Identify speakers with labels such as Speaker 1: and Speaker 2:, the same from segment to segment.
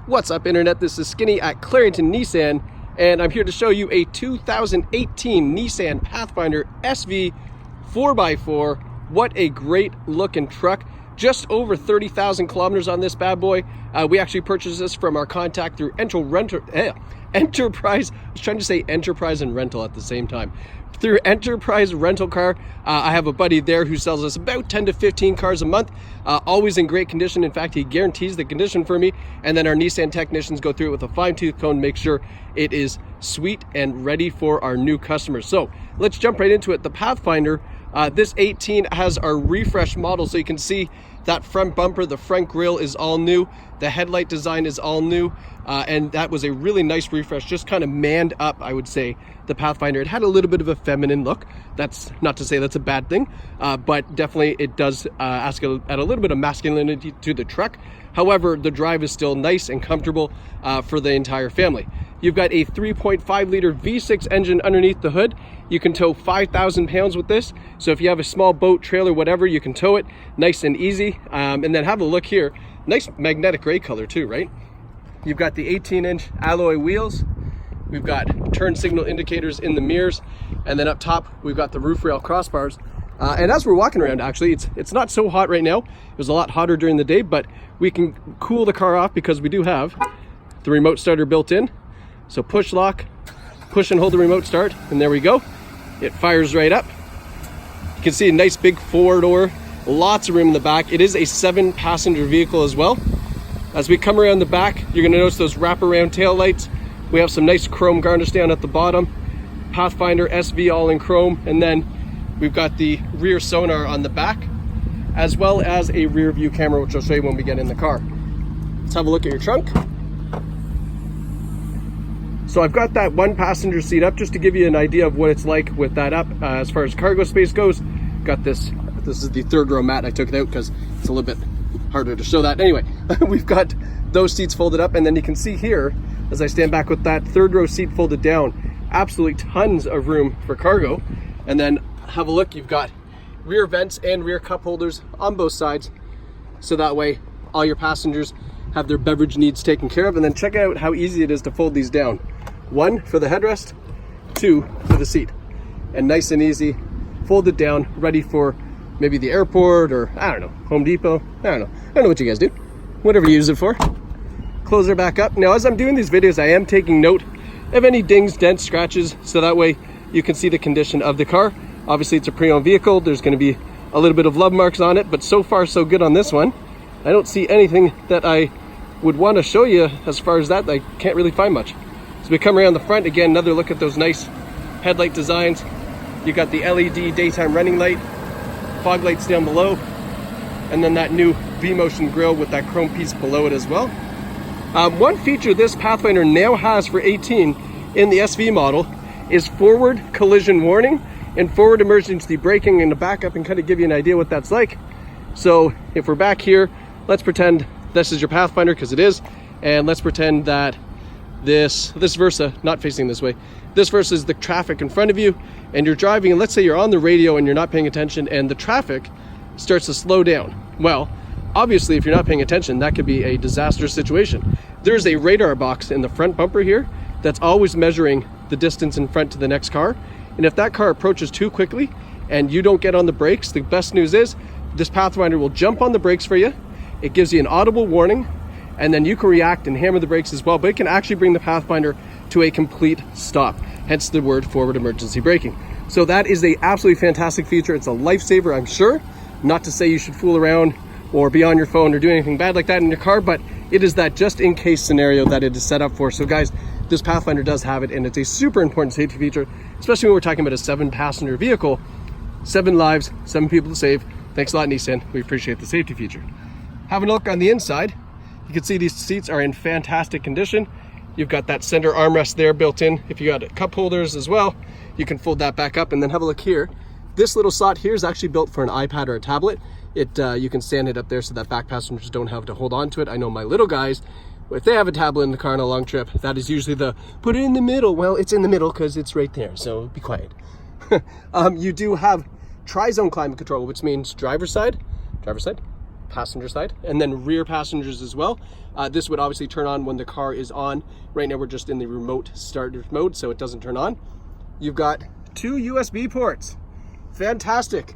Speaker 1: What's up, internet? This is Skinny at Clarington Nissan, and I'm here to show you a 2018 Nissan Pathfinder SV 4x4. What a great looking truck. Just over 30,000 kilometers on this bad boy. We actually purchased this from our contact through Enterprise. I was trying to say Enterprise and Rental at the same time. Through Enterprise Rental Car. I have a buddy there who sells us about 10 to 15 cars a month, always in great condition. In fact, he guarantees the condition for me, and then our Nissan technicians go through it with a fine-tooth comb, make sure it is sweet and ready for our new customers. So let's jump right into it. The Pathfinder, this 18 has our refresh model, so you can see that front bumper, the front grille is all new, the headlight design is all new, and that was a really nice refresh, just kind of manned up, I would say, the Pathfinder. It had a little bit of a feminine look. That's not to say that's a bad thing, but definitely it does add a little bit of masculinity to the truck. However, the drive is still nice and comfortable for the entire family. You've got a 3.5 liter V6 engine underneath the hood. You can tow 5,000 pounds with this. So if you have a small boat, trailer, whatever, you can tow it nice and easy. And then have a look here. Nice magnetic gray color too, right? You've got the 18-inch alloy wheels. We've got turn signal indicators in the mirrors. And then up top, we've got the roof rail crossbars. And as we're walking around, actually, it's not so hot right now. It was a lot hotter during the day, but we can cool the car off because we do have the remote starter built in. So push lock, push and hold the remote start, and there we go. It fires right up. You can see a nice big four door, lots of room in the back. It is a 7-passenger vehicle as well. As we come around the back, you're gonna notice those wraparound tail lights. We have some nice chrome garnish down at the bottom. Pathfinder SV all in chrome, and then we've got the rear sonar on the back, as well as a rear view camera, which I'll show you when we get in the car. Let's have a look at your trunk. So I've got that 1-passenger seat up just to give you an idea of what it's like with that up. As far as cargo space goes, got this is the 3rd row mat. I took it out because it's a little bit harder to show that. Anyway, we've got those seats folded up, and then you can see here, as I stand back with that 3rd row seat folded down, absolutely tons of room for cargo. And then have a look, you've got rear vents and rear cup holders on both sides, so that way all your passengers have their beverage needs taken care of. And then check out how easy it is to fold these down. 1 for the headrest, 2 for the seat, and nice and easy, folded down, ready for maybe the airport or, I don't know, Home Depot. I don't know what you guys do, whatever you use it for. Close her back up. Now, as I'm doing these videos, I am taking note of any dings, dents, scratches, so that way you can see the condition of the car. Obviously, it's a pre-owned vehicle. There's going to be a little bit of love marks on it, but so far so good on this one. I don't see anything that I would want to show you as far as that. I can't really find much. So we come around the front, again, another look at those nice headlight designs. You got the LED daytime running light, fog lights down below, and then that new V-Motion grille with that chrome piece below it as well. One feature this Pathfinder now has for 18 in the SV model is forward collision warning and forward emergency braking. And to back up and kind of give you an idea what that's like. So if we're back here, let's pretend this is your Pathfinder, because it is, and let's pretend that this Versa, not facing this way, this Versa is the traffic in front of you, and you're driving, and let's say you're on the radio and you're not paying attention and the traffic starts to slow down. Well, obviously if you're not paying attention, that could be a disastrous situation. There's a radar box in the front bumper here that's always measuring the distance in front to the next car, and if that car approaches too quickly and you don't get on the brakes, the best news is this Pathfinder will jump on the brakes for you. It gives you an audible warning, and then you can react and hammer the brakes as well, but it can actually bring the Pathfinder to a complete stop, hence the word forward emergency braking. So that is a absolutely fantastic feature. It's a lifesaver, I'm sure. Not to say you should fool around or be on your phone or do anything bad like that in your car, but it is that just in case scenario that it is set up for. So guys, this Pathfinder does have it, and it's a super important safety feature, especially when we're talking about a 7-passenger vehicle. 7 lives, 7 people to save. Thanks a lot, Nissan. We appreciate the safety feature. Having a look on the inside, you can see these seats are in fantastic condition. You've got that center armrest there built in. If you got cup holders as well, you can fold that back up. And then have a look here. This little slot here is actually built for an iPad or a tablet. You can stand it up there so that back passengers don't have to hold on to it. I know my little guys, if they have a tablet in the car on a long trip, that is usually the put it in the middle. Well, it's in the middle because it's right there, so be quiet. You do have tri-zone climate control, which means driver's side, passenger side, and then rear passengers as well. This would obviously turn on when the car is on. Right now we're just in the remote starter mode, so it doesn't turn on. You've got 2 USB ports. Fantastic.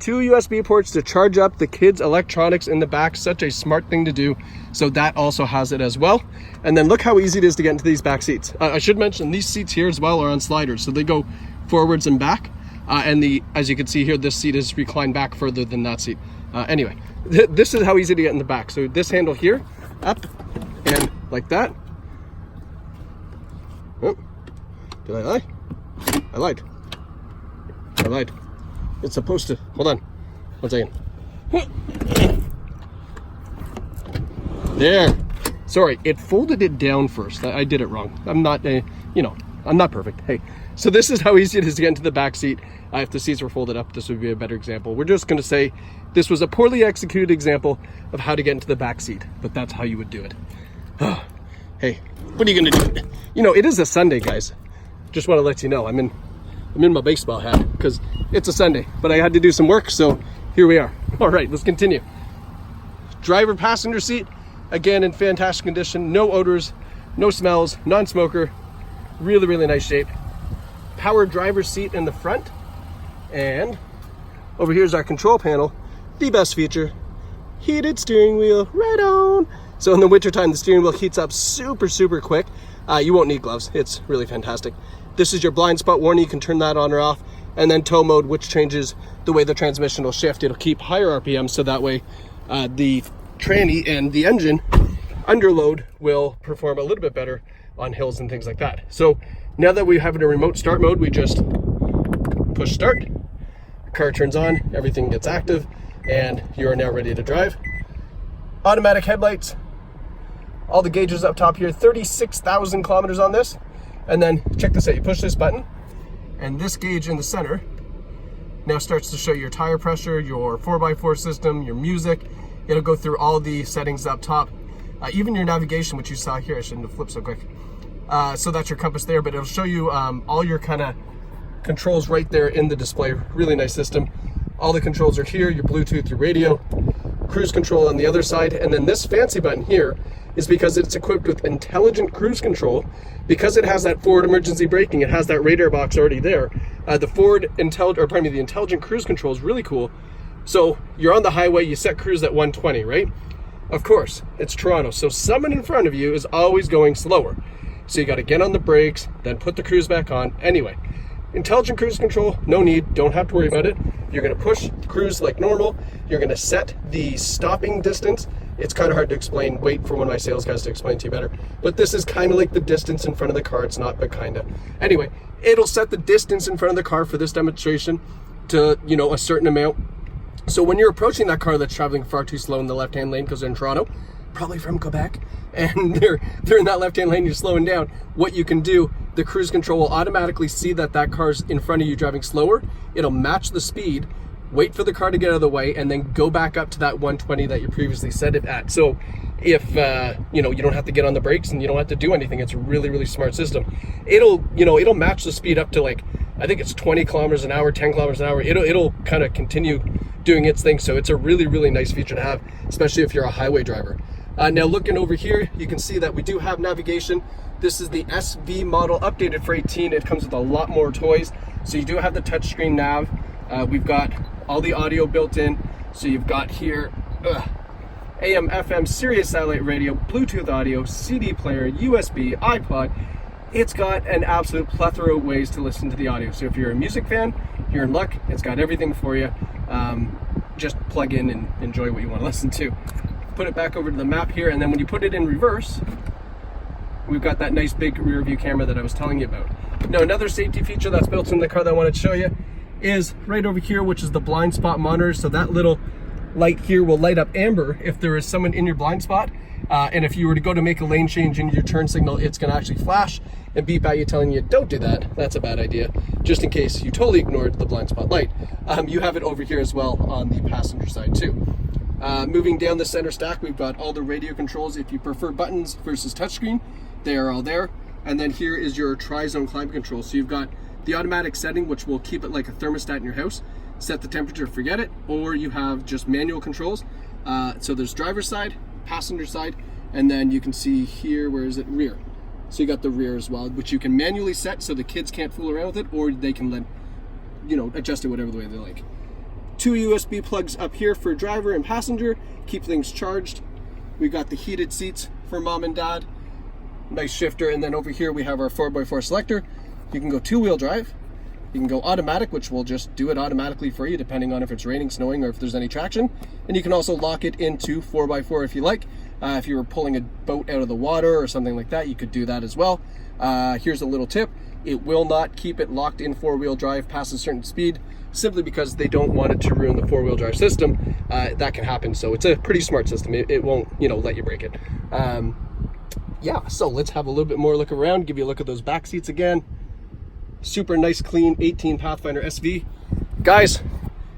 Speaker 1: 2 USB ports to charge up the kids' electronics in the back. Such a smart thing to do. So that also has it as well. And then look how easy it is to get into these back seats. I should mention these seats here as well are on sliders, so they go forwards and back. And as you can see here, this seat is reclined back further than that seat. Anyway, this is how easy to get in the back. So this handle here, up and like that. Oh, did I lie? I lied. I lied. It's supposed to, hold on, 1 second. There. Sorry, it folded it down first. I did it wrong. I'm not, I'm not perfect. Hey, so this is how easy it is to get into the back seat. If the seats were folded up, this would be a better example. We're just gonna say this was a poorly executed example of how to get into the back seat, but that's how you would do it. Hey, what are you gonna do? It is a Sunday, guys. Just wanna let you know, I'm in my baseball hat because it's a Sunday, but I had to do some work, so here we are. All right, let's continue. Driver passenger seat, again in fantastic condition, no odors, no smells, non-smoker, really, really nice shape. Power driver's seat in the front, and over here's our control panel, the best feature, heated steering wheel, right on. So in the wintertime, the steering wheel heats up super, super quick. You won't need gloves, it's really fantastic. This is your blind spot warning. You can turn that on or off. And then tow mode, which changes the way the transmission will shift. It'll keep higher RPM, so that way the tranny and the engine under load will perform a little bit better on hills and things like that. So now that we have it in remote start mode, we just push start, the car turns on, everything gets active, and you are now ready to drive. Automatic headlights, all the gauges up top here, 36,000 kilometers on this. And then check this out, you push this button and this gauge in the center now starts to show your tire pressure, your 4x4 system, your music. It'll go through all the settings up top, even your navigation, which you saw here. I shouldn't have flipped so quick. So that's your compass there, but it'll show you all your kind of controls right there in the display. Really nice system. All the controls are here, your Bluetooth, your radio, cruise control on the other side, and then this fancy button here is because it's equipped with intelligent cruise control. Because it has that forward emergency braking, it has that radar box already there. The intelligent cruise control is really cool. So you're on the highway, you set cruise at 120, right? Of course, it's Toronto, so someone in front of you is always going slower. So you gotta get on the brakes, then put the cruise back on. Anyway, intelligent cruise control, no need, don't have to worry about it. You're gonna push cruise like normal. You're gonna set the stopping distance. It's kind of hard to explain. Wait for one of my sales guys to explain to you better. But this is kind of like the distance in front of the car. It's not, but kind of. Anyway, it'll set the distance in front of the car for this demonstration to, a certain amount. So when you're approaching that car that's traveling far too slow in the left-hand lane because they're in Toronto, probably from Quebec, and they're in that left-hand lane, you're slowing down, what you can do, the cruise control will automatically see that car's in front of you driving slower. It'll match the speed, wait for the car to get out of the way, and then go back up to that 120 that you previously set it at. So if you don't have to get on the brakes and you don't have to do anything, it's a really, really smart system. It'll match the speed up to, like, I think it's 20 kilometers an hour, 10 kilometers an hour. It'll kind of continue doing its thing. So it's a really, really nice feature to have, especially if you're a highway driver. Now looking over here, you can see that we do have navigation. This is the SV model updated for 18. It comes with a lot more toys. So you do have the touchscreen nav. We've got all the audio built in. So you've got here AM, FM, Sirius satellite radio, Bluetooth audio, CD player, USB, iPod. It's got an absolute plethora of ways to listen to the audio. So if you're a music fan, you're in luck. It's got everything for you. Just plug in and enjoy what you want to listen to. Put it back over to the map here, and then when you put it in reverse, we've got that nice big rear view camera that I was telling you about. Now, another safety feature that's built in the car that I wanted to show you is right over here, which is the blind spot monitor. So that little light here will light up amber if there is someone in your blind spot. And if you were to go to make a lane change in your turn signal, it's going to actually flash and beep at you telling you, don't do that. That's a bad idea. Just in case you totally ignored the blind spot light. You have it over here as well on the passenger side too. Moving down the center stack, we've got all the radio controls. If you prefer buttons versus touchscreen, they are all there. And then here is your tri-zone climate control. So you've got the automatic setting, which will keep it like a thermostat in your house. Set the temperature, forget it. Or you have just manual controls. So there's driver's side, passenger side, and then you can see here, where is it? Rear. So you got the rear as well, which you can manually set so the kids can't fool around with it, or they can let, adjust it whatever the way they like. 2 USB plugs up here for driver and passenger, keep things charged. We've got the heated seats for mom and dad, nice shifter, and then over here we have our 4x4 selector. You can go 2-wheel drive, you can go automatic, which will just do it automatically for you depending on if it's raining, snowing, or if there's any traction. And you can also lock it into 4x4 if you like. If you were pulling a boat out of the water or something like that, you could do that as well. Here's a little tip. It will not keep it locked in 4-wheel drive past a certain speed, simply because they don't want it to ruin the 4-wheel drive system. That can happen, so it's a pretty smart system. It won't, let you break it. Yeah, so let's have a little bit more look around, give you a look at those back seats again. Super nice, clean 18 Pathfinder SV. Guys,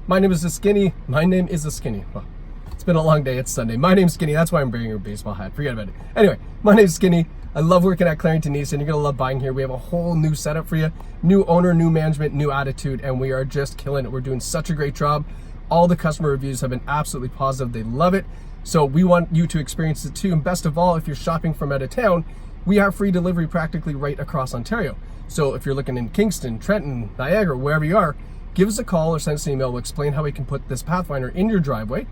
Speaker 1: my name is the Skinny. Well, it's been a long day, it's Sunday. My name's Skinny, that's why I'm wearing a baseball hat, forget about it. Anyway, my name's Skinny. I love working at Clarington Nissan. You're gonna love buying here. We have a whole new setup for you. New owner, new management, new attitude, and we are just killing it. We're doing such a great job. All the customer reviews have been absolutely positive. They love it. So we want you to experience it too. And best of all, if you're shopping from out of town, we have free delivery practically right across Ontario. So if you're looking in Kingston, Trenton, Niagara, wherever you are, give us a call or send us an email. We'll explain how we can put this Pathfinder in your driveway.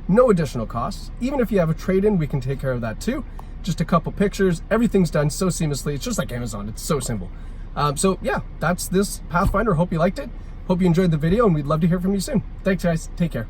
Speaker 1: No additional costs. Even if you have a trade-in, we can take care of that too. Just a couple pictures, everything's done so seamlessly. It's just like Amazon, it's so simple. So yeah, that's this Pathfinder. Hope you liked it. Hope you enjoyed the video, and we'd love to hear from you soon. Thanks guys, take care.